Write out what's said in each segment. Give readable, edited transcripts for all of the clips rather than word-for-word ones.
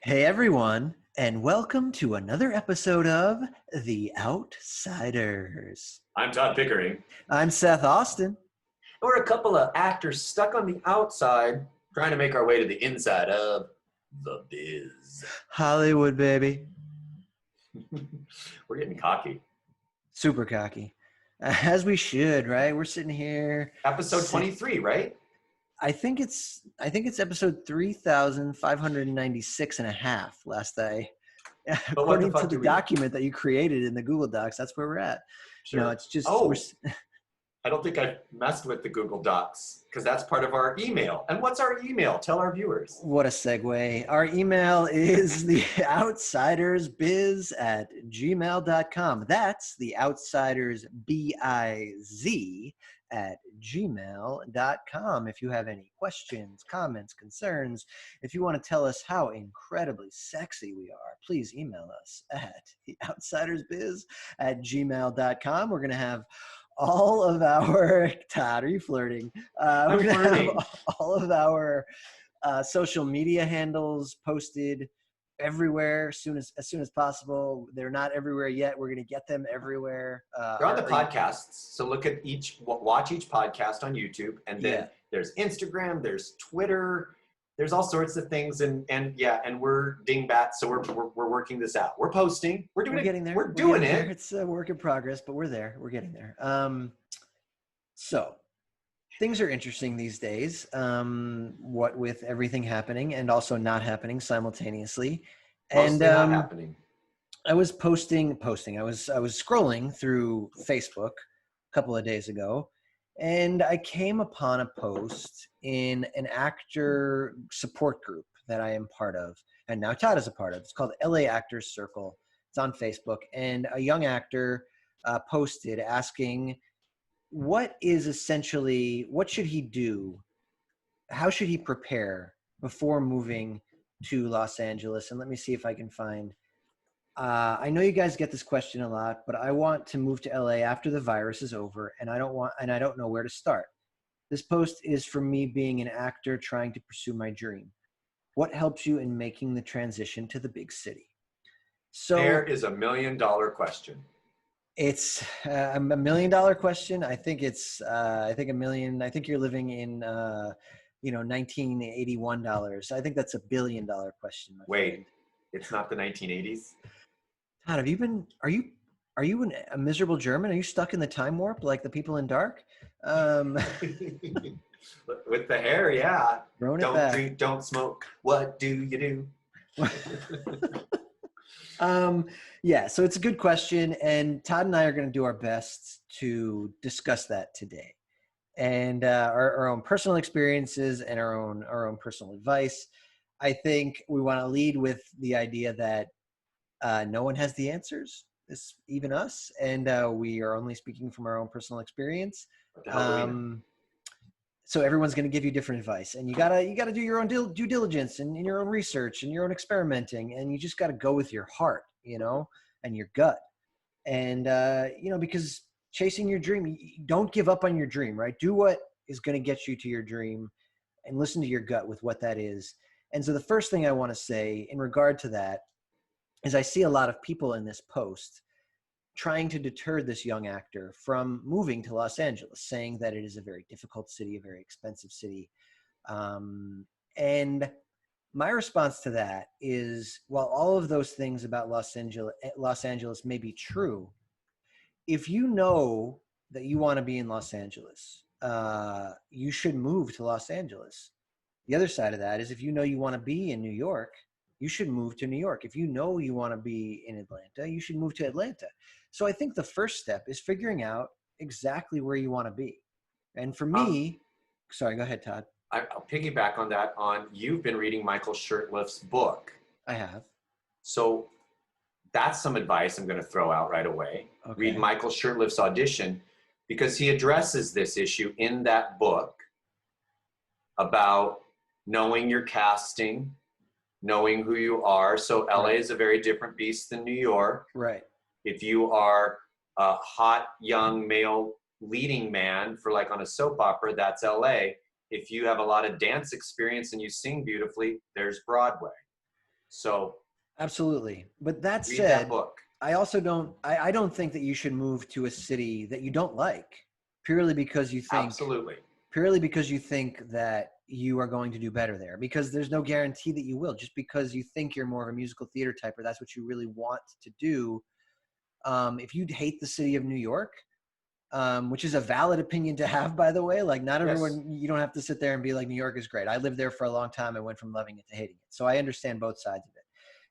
Hey everyone, and welcome to another episode of The Outsiders. I'm Todd Pickering. I'm Seth Austin. We're a couple of actors stuck on the outside trying to make our way to the inside of the biz. Hollywood, baby. We're getting cocky. Super cocky. As we should, right? We're sitting here. Episode 23, right? I think it's episode 3,596 and a half last I according to the document that you created in the Google Docs. That's where we're at. Sure. No, it's just I don't think I messed with the Google Docs because that's part of our email. And what's our email? Tell our viewers. What a segue. Our email is theoutsidersbiz@gmail.com. That's theoutsidersbiz@gmail.com. If you have any questions, comments, concerns, if you want to tell us how incredibly sexy we are, please email us at theoutsidersbiz@gmail.com. We're going to have all of our Todd, are you flirting? We're going to have all of our social media handles posted everywhere as soon as possible. They're not everywhere yet. We're going to get them everywhere. They're on the podcasts. So watch each podcast on YouTube, and then there's Instagram, there's Twitter. There's all sorts of things, and we're dingbats, so we're working this out. We're posting. We're getting there. We're doing it. It's a work in progress, but we're there. We're getting there. So things are interesting these days. What with everything happening and also not happening simultaneously. Mostly not happening. I was posting. I was scrolling through Facebook a couple of days ago, and I came upon a post in an actor support group that I am part of, and now Todd is a part of. It's called LA Actors Circle. It's on Facebook, and a young actor posted asking, what should he do? How should he prepare before moving to Los Angeles? And let me see if I can find. I know you guys get this question a lot, but I want to move to LA after the virus is over, and I don't know where to start. This post is for me being an actor trying to pursue my dream. What helps you in making the transition to the big city? So there is $1 million question. It's a $1 million question. I think it's $1 million. I think you're living in 1981 dollars. I think that's $1 billion question. Wait, it's not the 1980s. Todd, are you a miserable German? Are you stuck in the time warp like the people in Dark? With the hair, yeah. Don't drink, don't smoke. What do you do? So it's a good question, and Todd and I are going to do our best to discuss that today, and our own personal experiences and our own personal advice. I think we want to lead with the idea that no one has the answers, even us, and we are only speaking from our own personal experience. So everyone's going to give you different advice, and you gotta do your own due diligence and your own research and your own experimenting, and you just got to go with your heart, and your gut, and because chasing your dream, don't give up on your dream, right? Do what is going to get you to your dream, and listen to your gut with what that is. And so the first thing I want to say in regard to that is I see a lot of people in this post trying to deter this young actor from moving to Los Angeles, saying that it is a very difficult city, a very expensive city. And my response to that is, while all of those things about Los Angeles may be true, if you know that you want to be in Los Angeles, you should move to Los Angeles. The other side of that is, if you know you want to be in New York, you should move to New York. If you know you want to be in Atlanta, you should move to Atlanta. So I think the first step is figuring out exactly where you want to be. And for me, sorry, go ahead, Todd. I'll piggyback on that. You've been reading Michael Shurtlef's book. I have. So that's some advice I'm going to throw out right away. Okay. Read Michael Shurtlef's Audition, because he addresses this issue in that book about knowing your casting, knowing who you are. So LA is a very different beast than New York. Right. If you are a hot young male leading man for on a soap opera, that's LA. If you have a lot of dance experience and you sing beautifully, there's Broadway. So Absolutely. But that read that said, book. I also I don't think that you should move to a city that you don't like purely because you think Absolutely. that you are going to do better there, because there's no guarantee that you will. Just because you think you're more of a musical theater type or that's what you really want to do. If you hate the city of New York, which is a valid opinion to have, by the way, like not Yes. everyone, you don't have to sit there and be like, New York is great. I lived there for a long time. I went from loving it to hating it. So I understand both sides of it.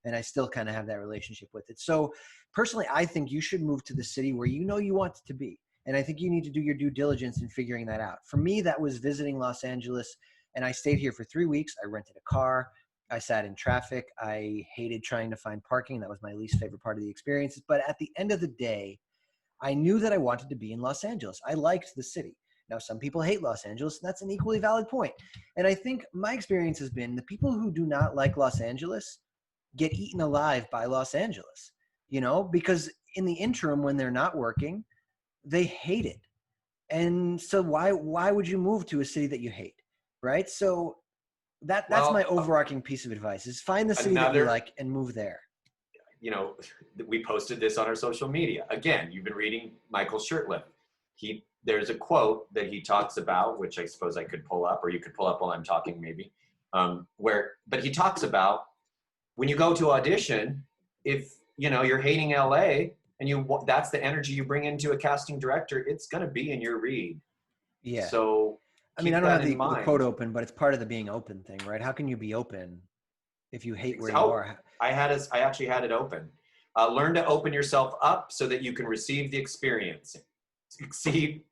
And I still kind of have that relationship with it. So personally, I think you should move to the city where you know you want to be. And I think you need to do your due diligence in figuring that out. For me, that was visiting Los Angeles, and I stayed here for 3 weeks. I rented a car. I sat in traffic. I hated trying to find parking. That was my least favorite part of the experiences. But at the end of the day, I knew that I wanted to be in Los Angeles. I liked the city. Now, some people hate Los Angeles, and that's an equally valid point. And I think my experience has been the people who do not like Los Angeles get eaten alive by Los Angeles, because in the interim, when they're not working, they hate it. And so why would you move to a city that you hate? Right? So that's my Well, overarching piece of advice is find the city that you another, like and move there. you know, we posted this on our social media. Again, you've been reading Michael Shurtleff. There's a quote that he talks about, which I suppose I could pull up, or you could pull up while I'm talking, maybe. But he talks about when you go to audition, if you're hating LA and that's the energy you bring into a casting director, it's going to be in your read. Yeah. So I mean, I keep don't that have in the quote mind. open, but it's part of the being open thing, right? How can you be open if you hate where you Oh, are? I actually had it open. Learn to open yourself up so that you can receive the experience. See,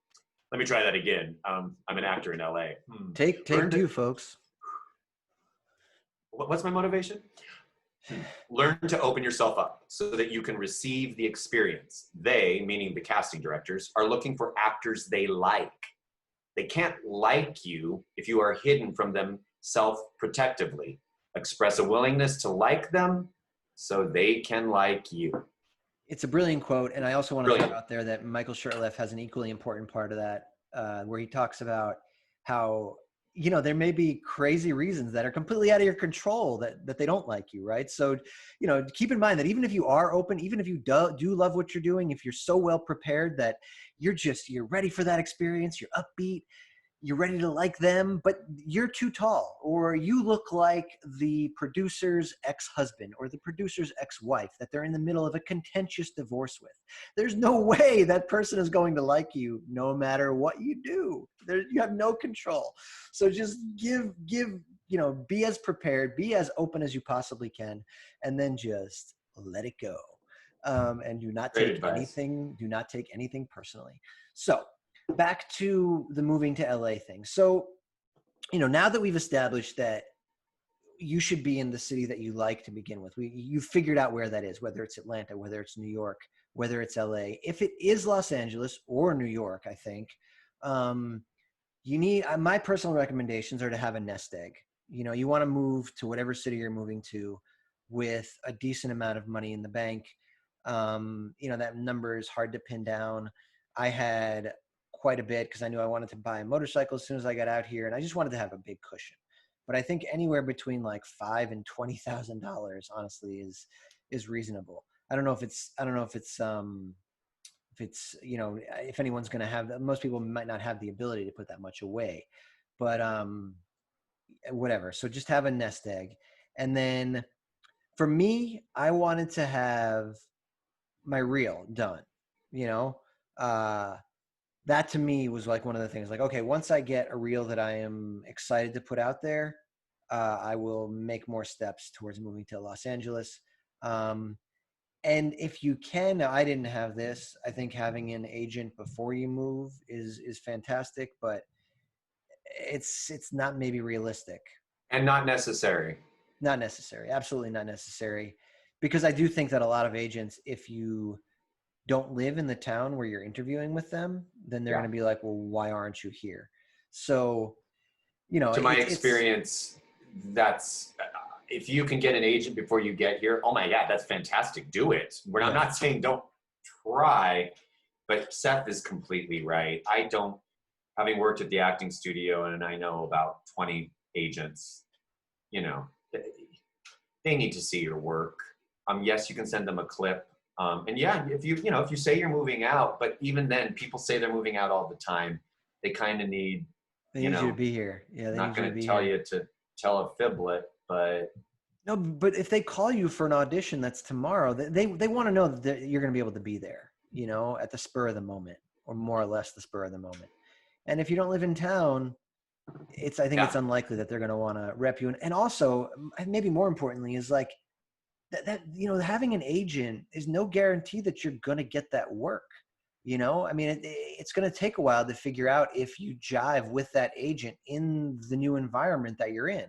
let me try that again. I'm an actor in LA. Take two, folks. What's my motivation? Learn to open yourself up so that you can receive the experience. They, meaning the casting directors, are looking for actors they like. They can't like you if you are hidden from them self-protectively. Express a willingness to like them so they can like you. It's a brilliant quote, and I also want to throw Brilliant. out there that Michael Shurtleff has an equally important part of that, where he talks about how there may be crazy reasons that are completely out of your control that they don't like you, right? So keep in mind that even if you are open, even if you do love what you're doing, if you're so well prepared that you're ready for that experience, you're upbeat, you're ready to like them, but you're too tall, or you look like the producer's ex-husband or the producer's ex-wife that they're in the middle of a contentious divorce with. There's no way that person is going to like you no matter what you do. You have no control. So just be as prepared, be as open as you possibly can, and then just let it go. And do not Great take advice. anything personally. So back to the moving to LA thing. So, now that we've established that you should be in the city that you like to begin with, you figured out where that is, whether it's Atlanta, whether it's New York, whether it's LA. If it is Los Angeles or New York, I think you need, my personal recommendations are to have a nest egg. You want to move to whatever city you're moving to with a decent amount of money in the bank. That number is hard to pin down. I had quite a bit because I knew I wanted to buy a motorcycle as soon as I got out here, and I just wanted to have a big cushion. But I think anywhere between like $5,000 and $20,000, honestly, is reasonable. I don't know if it's if anyone's going to have, most people might not have the ability to put that much away, but whatever. So just have a nest egg, and then for me, I wanted to have my reel done. You know, that to me was like one of the things. Like, okay, once I get a reel that I am excited to put out there, I will make more steps towards moving to Los Angeles. And if you can, now I didn't have this. I think having an agent before you move is fantastic, but it's not maybe realistic. And not necessary. Not necessary. Absolutely not necessary. Because I do think that a lot of agents, if you don't live in the town where you're interviewing with them, then they're Yeah. going to be like, well, why aren't you here? So, To my it's experience, that's if you can get an agent before you get here, oh my God, that's fantastic. Do it. I'm right. not saying don't try, but Seth is completely right. I don't, having worked at the acting studio and I know about 20 agents, they need to see your work. Yes, you can send them a clip. And yeah, if you say you're moving out, but even then people say they're moving out all the time. They kind of need, They need you to be here. Yeah, I'm they not need you going to to be tell here. you to tell a fiblet, but No, but if they call you for an audition that's tomorrow, they want to know that you're going to be able to be there, you know, at the spur of the moment, or more or less the spur of the moment. And if you don't live in town, I think it's yeah, unlikely that they're going to want to rep you. And also, maybe more importantly, is like that you know, having an agent is no guarantee that you're going to get that work. You know, I mean, it's going to take a while to figure out if you jive with that agent in the new environment that you're in.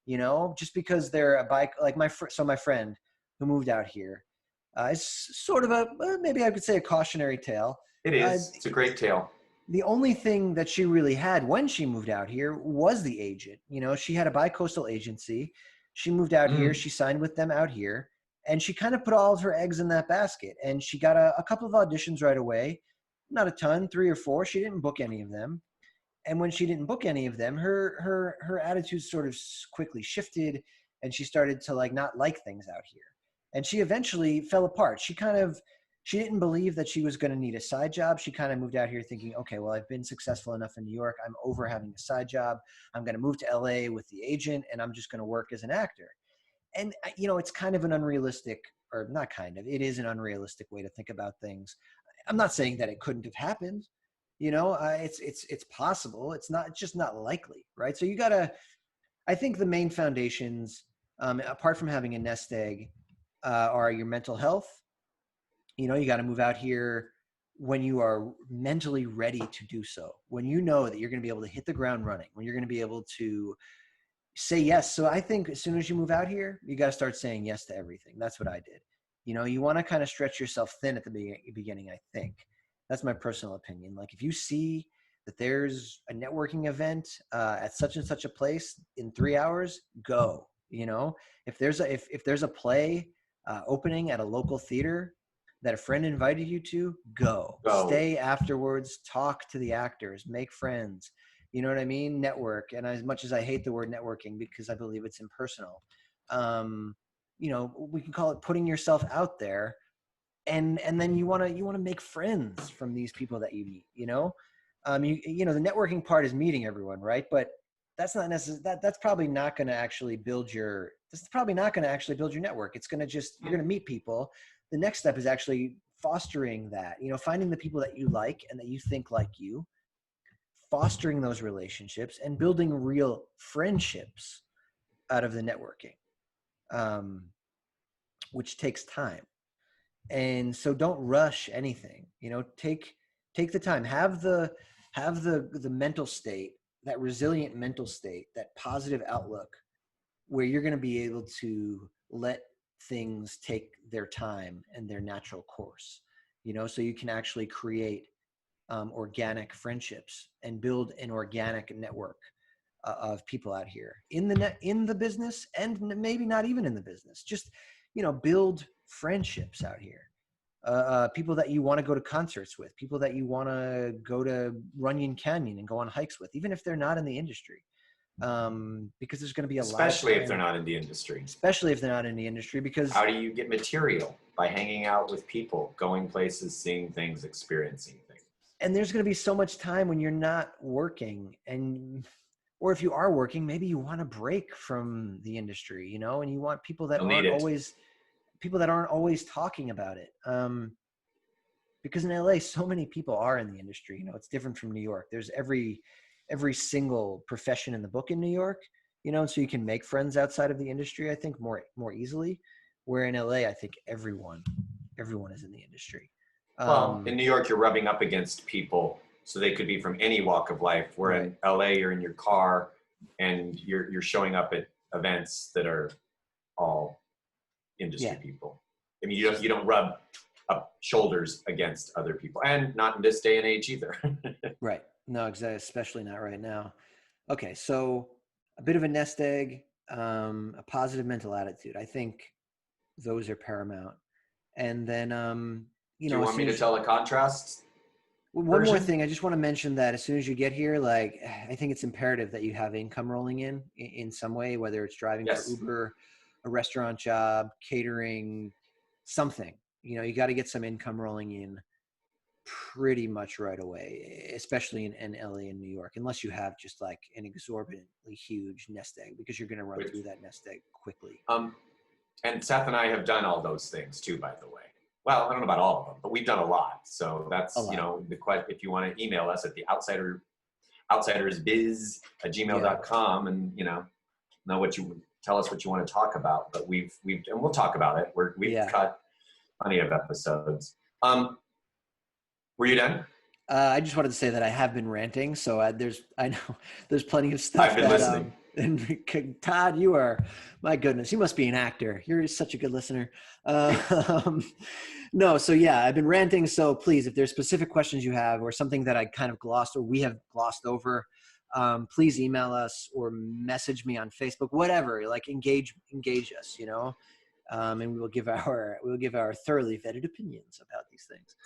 You know, just because they're a bike, like my friend who moved out here, it's sort of maybe I could say a cautionary tale. it Uh, is. It's a great tale. the only thing that she really had when she moved out here was the agent. You know, she had a bi-coastal agency. She moved out here. Mm. She signed with them out here, and she kind of put all of her eggs in that basket. And she got a couple of auditions right away, not a ton, 3 or 4. She didn't book any of them. And when she didn't book any of them, her attitude sort of quickly shifted, and she started to like not like things out here. And she eventually fell apart. She didn't believe that she was going to need a side job. She kind of moved out here thinking, okay, well, I've been successful enough in New York. I'm over having a side job. I'm going to move to LA with the agent, and I'm just going to work as an actor. And you know, it's kind of an unrealistic, or not kind of, it is an unrealistic way to think about things. I'm not saying that it couldn't have happened. You know, it's possible. It's just not likely, right? So you gotta. I think the main foundations, apart from having a nest egg, are your mental health. You know, you got to move out here when you are mentally ready to do so. When you know that you're going to be able to hit the ground running. When you're going to be able to say yes. So I think as soon as you move out here, you got to start saying yes to everything. That's what I did. You know, you want to kind of stretch yourself thin at the beginning, I think. That's my personal opinion. Like if you see that there's a networking event at such and such a place in 3 hours, go. You know, if there's a play opening at a local theater that a friend invited you to, go. Go. Stay afterwards, talk to the actors, make friends. You know what I mean? Network. And as much as I hate the word networking because I believe it's impersonal, you know, we can call it putting yourself out there. And then you want to make friends from these people that you meet, you know. You know, the networking part is meeting everyone, right? But that's not necessarily that's probably not going to actually build your network. It's going to just, you're going to meet people. The next step is actually fostering that, you know, finding the people that you like and that you think like you, fostering those relationships and building real friendships out of the networking, which takes time. And so don't rush anything, you know, take the time, have the mental state, that resilient mental state, that positive outlook where you're going to be able to let things take their time and their natural course, you know, so you can actually create organic friendships and build an organic network of people out here in the business, and maybe not even in the business. Just, you know, build friendships out here. People that you want to go to concerts with, people that you want to go to Runyon Canyon and go on hikes with, even if they're not in the industry, because there's going to be a lot of Especially if they're time, not in the industry. especially if they're not in the industry. Because How do you get material? By hanging out with people, going places, seeing things, experiencing things. and there's going to be so much time when you're not working, and or if you are working, maybe you want a break from the industry, you know, and you want You'll need it. people that aren't always talking about it. Because in LA, so many people are in the industry. You know, it's different from New York. There's every single profession in the book in New York, you know, and so you can make friends outside of the industry, I think, more easily. Where in LA, I think everyone is in the industry. Well, in New York, you're rubbing up against people, so they could be from any walk of life. Where Right. in LA, you're in your car and you're showing up at events that are all industry people. I mean, you don't rub up shoulders against other people, and not in this day and age either. Right. No, exactly. Especially not right now. Okay. So a bit of a nest egg, a positive mental attitude. I think those are paramount. And then, you Do you know, as want me soon to as tell the contrast one more version? thing, I just want to mention that as soon as you get here, like, I think it's imperative that you have income rolling in some way, whether it's driving for Yes. Uber a restaurant job, catering, something. You know, you got to get some income rolling in pretty much right away, especially in LA and New York, unless you have just like an exorbitantly huge nest egg, because you're going to run through that nest egg quickly. And Seth and I have done all those things too, by the way. Well, I don't know about all of them, but we've done a lot. So that's, you know, if you want to email us at the outsidersbiz@gmail.com and, you know what you tell us what you want to talk about, but we've and we'll talk about it. We've cut plenty of episodes. Were you done? I just wanted to say that I have been ranting, so I know there's plenty of stuff. I've been listening. And Todd, my goodness, you must be an actor. You're such a good listener. No, so yeah, I've been ranting. So please, if there's specific questions you have or something that I kind of glossed or we have glossed over, please email us or message me on Facebook, whatever. Like engage us, you know, and we will give our thoroughly vetted opinions about these things.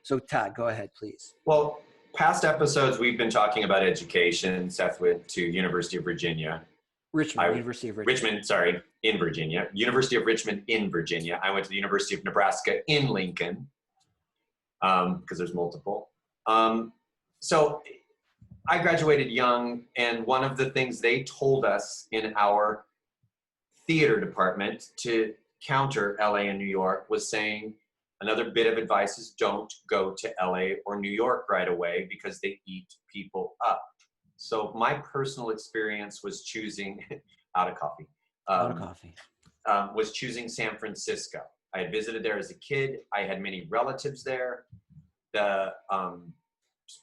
So Todd, go ahead, please. Well, past episodes, we've been talking about education. Seth went to University of Virginia. University of Richmond. Richmond, in Virginia. University of Richmond in Virginia. I went to the University of Nebraska in Lincoln, because there's multiple. So I graduated young, and one of the things they told us in our theater department to counter LA and New York was saying, another bit of advice is don't go to LA or New York right away because they eat people up. So my personal experience was choosing was choosing San Francisco. I had visited there as a kid. I had many relatives there. The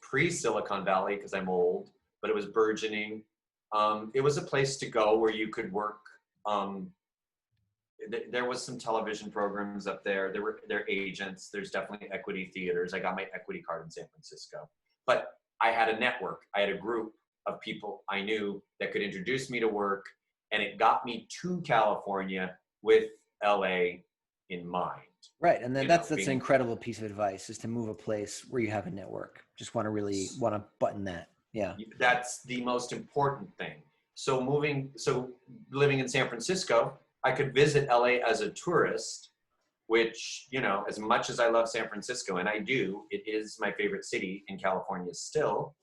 pre-Silicon Valley, because I'm old, but it was burgeoning. It was a place to go where you could work. There was some television programs up there. There were agents. There's definitely equity theaters. I got my equity card in San Francisco. But I had a network. I had a group of people I knew that could introduce me to work, and it got me to California with LA in mind. Right, and then that's an incredible piece of advice, is to move a place where you have a network. Just want to button that. Yeah. That's the most important thing. So living in San Francisco, I could visit LA as a tourist, which, you know, as much as I love San Francisco, and I do, it is my favorite city in California still.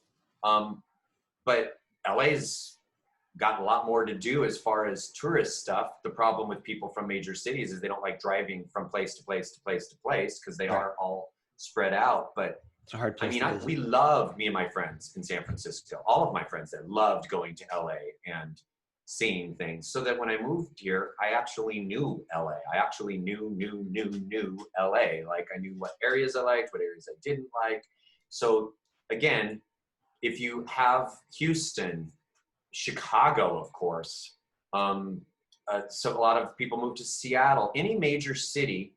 But LA's got a lot more to do as far as tourist stuff. The problem with people from major cities is they don't like driving from place to place to place to place because they are all spread out. But it's a hard place to visit. We loved, me and my friends in San Francisco, all of my friends there loved going to LA and seeing things, so that when I moved here, I actually knew LA. I actually knew LA. Like, I knew what areas I liked, what areas I didn't like. So again, if you have Houston, Chicago, of course, so a lot of people move to Seattle. Any major city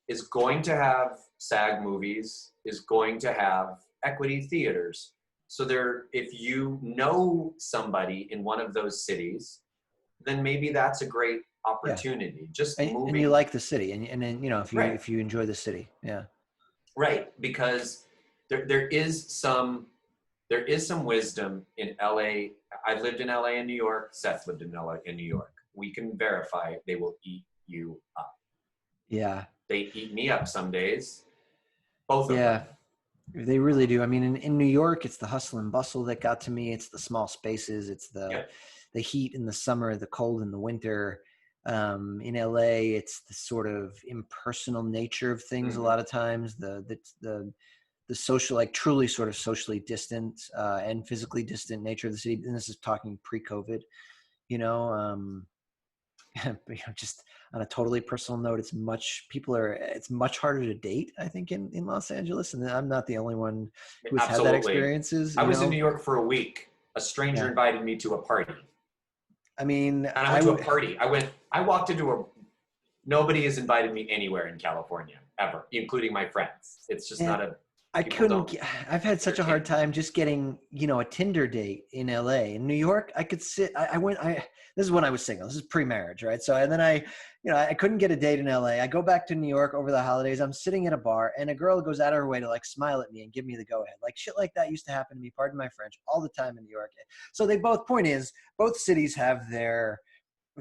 is going to have SAG movies, is going to have equity theaters. So if you know somebody in one of those cities, then maybe that's a great opportunity. Just moving. And you like the city, and then, you know, if you enjoy the city, yeah. Right, because there is some wisdom in LA. I've lived in LA and New York. Seth lived in LA and New York. We can verify they will eat you up. Yeah. They eat me up some days. Both of them. Yeah. They really do. I mean, in New York, it's the hustle and bustle that got to me. It's the small spaces. It's the heat in the summer, the cold in the winter. In LA, it's the sort of impersonal nature of things. A lot of times, the social, like truly sort of socially distant and physically distant nature of the city. And this is talking pre-COVID. You know, just on a totally personal note, it's much harder to date, I think, in Los Angeles. And I'm not the only one who's had that experiences. I was in New York for a week. A stranger invited me to a party. I mean, and I went to a party. I walked into nobody has invited me anywhere in California ever, including my friends. It's just not a, I've had such a hard time just getting, you know, a Tinder date in LA. In New York, I could sit, this is when I was single. This is pre-marriage, right? So, and then I couldn't get a date in LA. I go back to New York over the holidays. I'm sitting in a bar and a girl goes out of her way to like smile at me and give me the go ahead. Like shit like that used to happen to me, pardon my French, all the time in New York. So both cities have their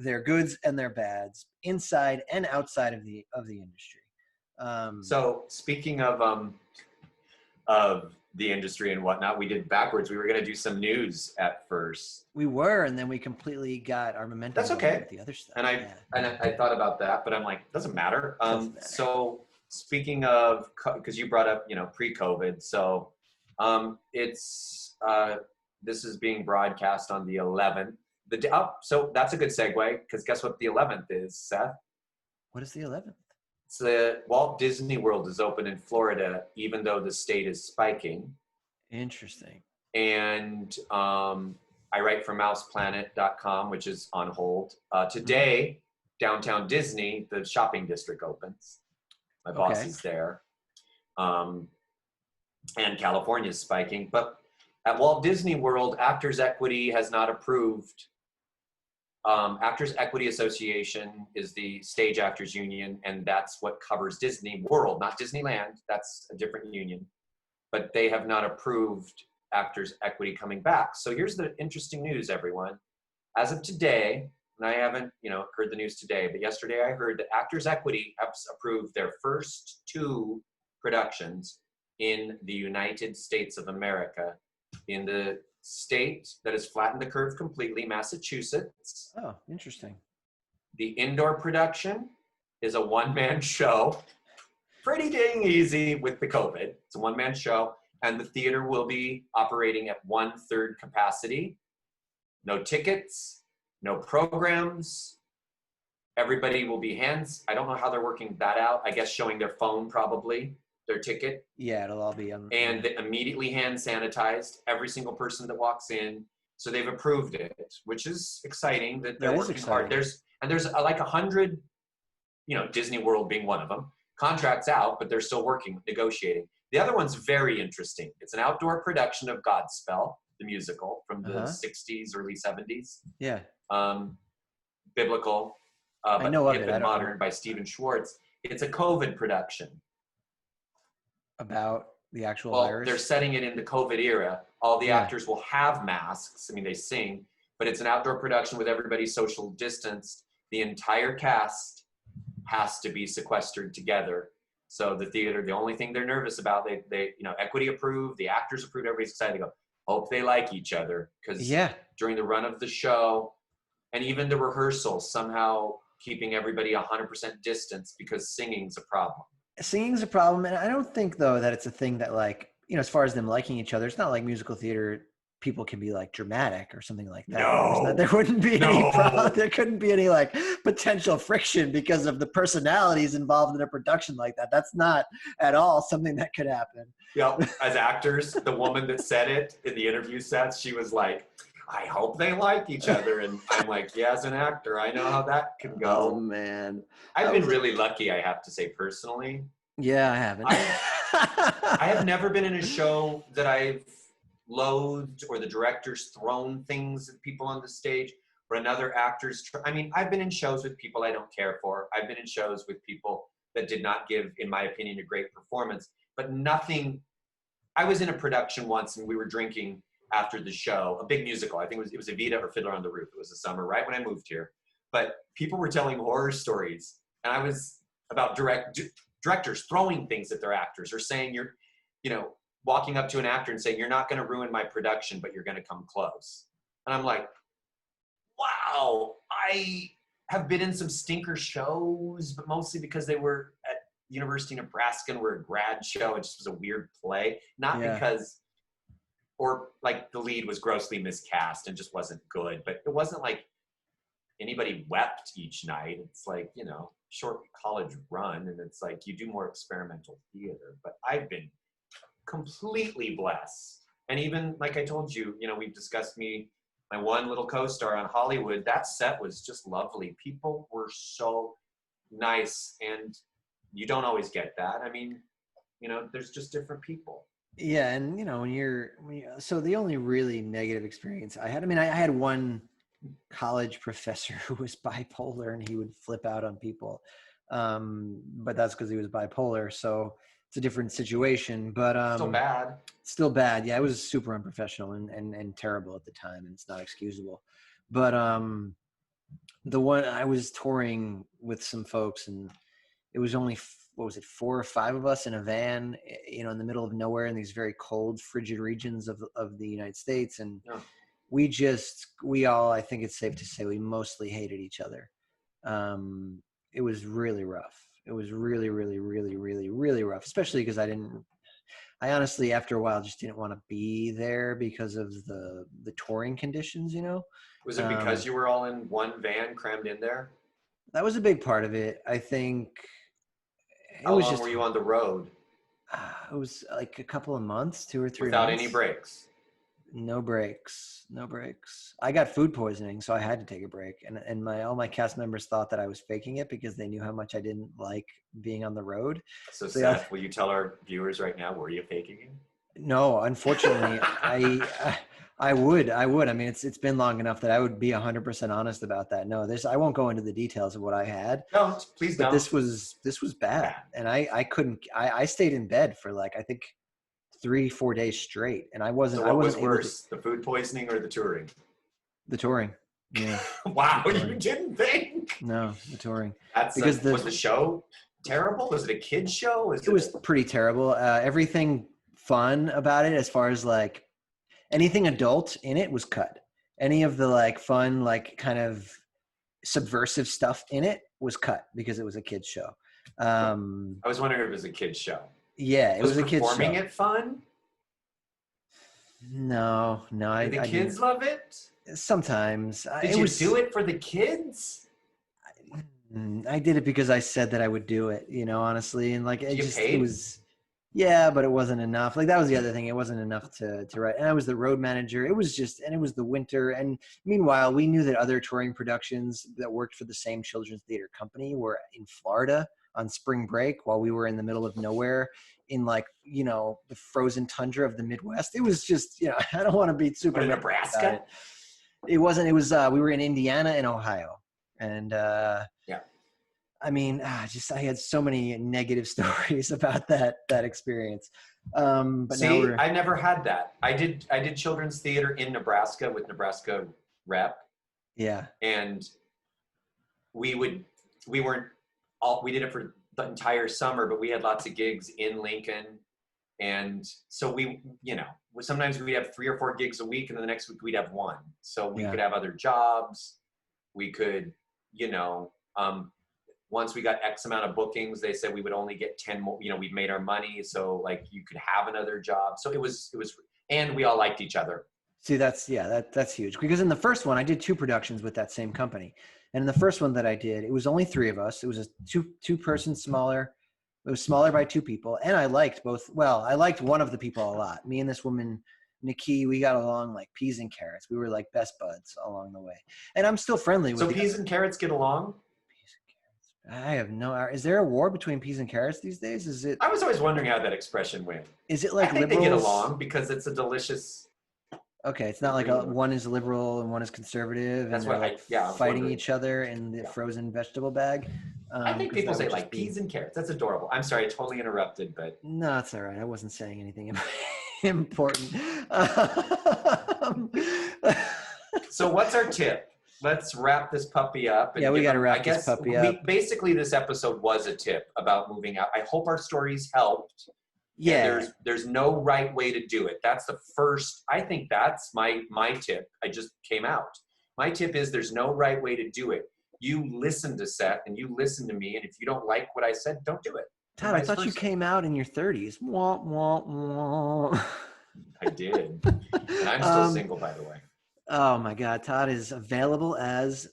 their goods and their bads inside and outside of the industry. So speaking of the industry and whatnot, we did backwards. We were going to do some news at first. We were, and then we completely got our momentum. That's okay. With the other stuff. And I thought about that, but I'm like, doesn't matter. Doesn't matter. So speaking of, because you brought up, pre-COVID. So this is being broadcast on the 11th. So that's a good segue, because guess what the 11th is, Seth? What is the 11th? It's the Walt Disney World is open in Florida, even though the state is spiking. Interesting. And I write for mouseplanet.com, which is on hold. Today, downtown Disney, the shopping district opens. My boss is there. And California is spiking. But at Walt Disney World, Actors Equity has not approved. Actors Equity Association is the stage actors union, and that's what covers Disney World, not Disneyland. That's a different union. But they have not approved Actors Equity coming back. So here's the interesting news, everyone. As of today, and I haven't, heard the news today, but yesterday I heard that Actors Equity has approved their first 2 productions in the United States of America, in the state that has flattened the curve completely, Massachusetts. Oh, interesting. The indoor production is a one-man show. Pretty dang easy with the COVID. It's a one-man show, and the theater will be operating at 1/3 capacity. No tickets, no programs. Everybody will be hands. I don't know how they're working that out. I guess showing their phone, probably, their ticket. Yeah, it'll all be on. And immediately hand sanitized, every single person that walks in. So they've approved it, which is exciting that they're working hard. There's like 100, Disney World being one of them, contracts out, but they're still working, negotiating. The other one's very interesting. It's an outdoor production of Godspell, the musical from the 60s, early 70s. Yeah. Biblical, I know hip and modern by Stephen Schwartz. It's a COVID production. About the actual virus? They're setting it in the COVID era. All the actors will have masks. I mean, they sing, but it's an outdoor production with everybody social distanced. The entire cast has to be sequestered together. So the theater, the only thing they're nervous about, they Equity approved, the actors approved, everybody's excited to go. Hope they like each other, because during the run of the show and even the rehearsals, somehow keeping everybody 100% distance, because singing's a problem. Singing's a problem, and I don't think, though, that it's a thing that, like, as far as them liking each other, it's not like musical theater people can be, like, dramatic or something like that. No. There wouldn't be any problem. There couldn't be any, like, potential friction because of the personalities involved in a production like that. That's not at all something that could happen. Yeah, as actors, the woman that said it in the interview sets, she was like, I hope they like each other. And I'm like, yeah, as an actor, I know how that can go. Oh, man. I've been really lucky, I have to say, personally. Yeah, I haven't. I have never been in a show that I've loathed, or the director's thrown things at people on the stage, or another actor's. I've been in shows with people I don't care for. I've been in shows with people that did not give, in my opinion, a great performance. But nothing. I was in a production once, and we were drinking after the show, a big musical. I think it was Evita or Fiddler on the Roof. It was the summer, right when I moved here. But people were telling horror stories, and I was about directors throwing things at their actors, or saying walking up to an actor and saying, you're not going to ruin my production, but you're going to come close. And I'm like, wow, I have been in some stinker shows, but mostly because they were at University of Nebraska and were a grad show. It just was a weird play. Not because, or like the lead was grossly miscast and just wasn't good, but it wasn't like anybody wept each night. It's like, short college run, and it's like you do more experimental theater. But I've been completely blessed. And even like I told you, we've discussed my one little co-star on Hollywood, that set was just lovely. People were so nice, and you don't always get that. There's just different people. Yeah. And so the only really negative experience I had, I had one college professor who was bipolar, and he would flip out on people. But that's because he was bipolar. So it's a different situation, but still bad. Yeah, it was super unprofessional and terrible at the time, and it's not excusable. But The one I was touring with some folks, and it was only, what was it, 4 or 5 of us in a van, you know, in the middle of nowhere in these very cold, frigid regions of the United States. And Yeah. we all, I think it's safe to say, we mostly hated each other. It was really rough. It was really, really, really, really, really rough, especially because I honestly, after a while, just didn't want to be there because of the touring conditions, you know? Was it because you were all in one van crammed in there? That was a big part of it. I think it How was long just, were you on the road? it was like a couple of months, 2 or 3 Without months. any breaks? No breaks. No breaks. I got food poisoning, so I had to take a break. And all my cast members thought that I was faking it because they knew how much I didn't like being on the road. So So Seth, will you tell our viewers right now, were you faking it? no, unfortunately, I would. I mean, it's been long enough that I would be 100% honest about that. No, I won't go into the details of what I had. Don't, please But don't. this was bad. And I couldn't, I stayed in bed for like, I think 3-4 days straight. And I wasn't, So what was able worse, the food poisoning or the touring? the touring. Yeah. Wow, you didn't think? No, the touring. That's Because was the show terrible? Was it a kid's show? It was pretty terrible. Everything fun about it, as far as like anything adult in it, was cut. Any of the like fun, like kind of subversive stuff in it was cut because it was a kid's show. I was wondering if it was a kid's show. Yeah, it was a kid's show. Performing it fun? No. Did the kids love it? Sometimes. Did you do it for the kids? I did it because I said that I would do it, you know, honestly. And like, it was, yeah, but it wasn't enough. Like, that was the other thing. It wasn't enough to write. And I was the road manager. It was the winter. And meanwhile, we knew that other touring productions that worked for the same children's theater company were in Florida on spring break while we were in the middle of nowhere in, like, you know, the frozen tundra of the Midwest. It was just, you know, I don't want to be super. In Nebraska? It wasn't. It was, we were in Indiana and Ohio. And, yeah. I mean, I had so many negative stories about that experience. But see, I never had that. I did children's theater in Nebraska with Nebraska Rep. Yeah. And we did it for the entire summer, but we had lots of gigs in Lincoln. And so we, you know, sometimes we'd have 3 or 4 gigs a week, and then the next week we'd have 1. So we could have other jobs. We could, you know, once we got X amount of bookings, they said we would only get 10 more, you know, we'd made our money. So like you could have another job. So it was, and we all liked each other. See, that's huge, because in the first one I did 2 productions with that same company. And in the first one that I did, it was only 3 of us. It was a two person smaller. It was smaller by 2 people. And I liked both. Well, I liked one of the people a lot. Me and this woman, Nikki, we got along like peas and carrots. We were like best buds along the way. And I'm still friendly with. So peas and carrots get along? I have no. Is there a war between peas and carrots these days? Is it? I was always wondering how that expression went. Is it like I think liberals? they get along because it's a delicious. Okay, it's not like one is liberal and one is conservative. That's and what fighting each other in the frozen vegetable bag. I think people say like peas and carrots. That's adorable. I'm sorry, I totally interrupted, but no, it's all right. I wasn't saying anything important. So what's our tip? Let's wrap this puppy up. And we got to wrap this puppy up. Basically, this episode was a tip about moving out. I hope our stories helped. Yeah. There's no right way to do it. That's the first. I think that's my tip. I just came out. My tip is there's no right way to do it. You listen to Seth and you listen to me, and if you don't like what I said, don't do it. Todd, I thought you came out in your 30s. Wah, wah, wah. I did. And I'm still single, by the way. Oh my God, Todd is available as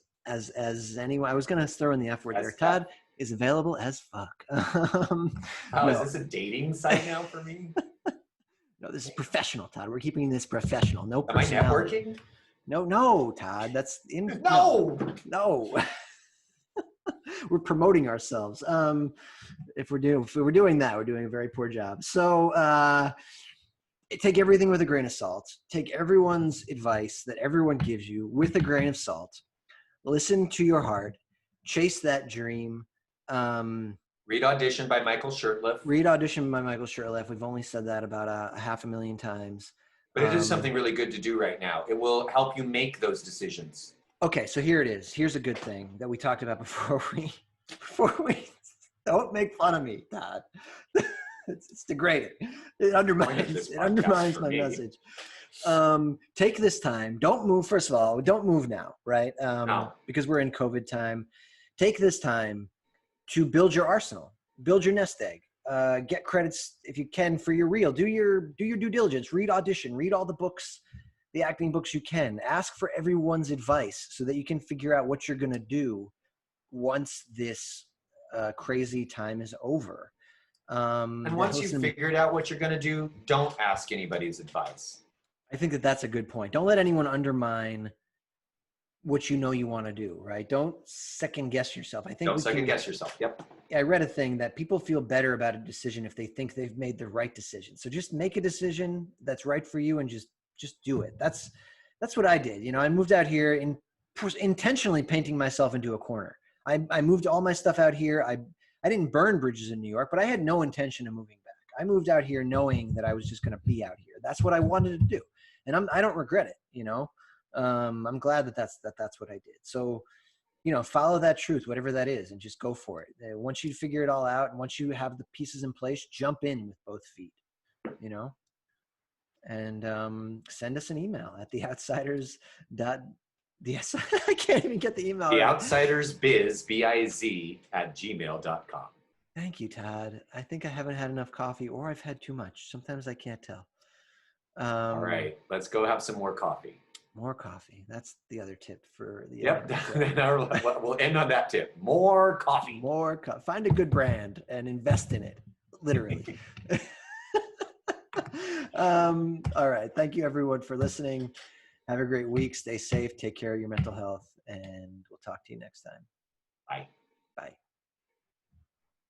anyone. I was gonna throw in the F word there. Todd is available as fuck. Is this a dating site now for me? No, this is professional, Todd. We're keeping this professional. No Am I personality. networking? No, Todd. That's no. We're promoting ourselves. If we're doing that, we're doing a very poor job. So take everything with a grain of salt. Take everyone's advice that everyone gives you with a grain of salt. Listen to your heart. Chase that dream. Read Audition by Michael Shurtlef. Read Audition by Michael Shurtlef. We've only said that about 500,000 times. But it is something really good to do right now. It will help you make those decisions. Okay, so here it is. Here's a good thing that we talked about before we don't make fun of me, Todd. It's degrading. It undermines my message. Take this time. Don't move. First of all, don't move now, right? No. Because we're in COVID time. Take this time to build your arsenal, build your nest egg. Get credits if you can for your reel. Do your due diligence. Read Audition. Read all the books, the acting books you can. Ask for everyone's advice so that you can figure out what you're gonna do once this crazy time is over. And once you've figured out what you're going to do, don't ask anybody's advice. I think that that's a good point. Don't let anyone undermine what you know you want to do, right? Don't second guess yourself. I think don't second guess yourself. Yep. I read a thing that people feel better about a decision if they think they've made the right decision. So just make a decision that's right for you and just do it. That's what I did. You know, I moved out here intentionally painting myself into a corner. I moved all my stuff out here. I didn't burn bridges in New York, but I had no intention of moving back. I moved out here knowing that I was just going to be out here. That's what I wanted to do. And I don't regret it, you know. I'm glad that that's what I did. So, you know, follow that truth, whatever that is, and just go for it. Once you figure it all out and once you have the pieces in place, jump in with both feet, you know. And send us an email at I can't even get the email. TheOutsidersBiz, BIZ @gmail.com. Thank you, Todd. I think I haven't had enough coffee or I've had too much. Sometimes I can't tell. All right, let's go have some more coffee. More coffee. That's the other tip for the Yep. We'll end on that tip. More coffee. More coffee. Find a good brand and invest in it. Literally. All right. Thank you everyone for listening. Have a great week. Stay safe. Take care of your mental health. And we'll talk to you next time. Bye.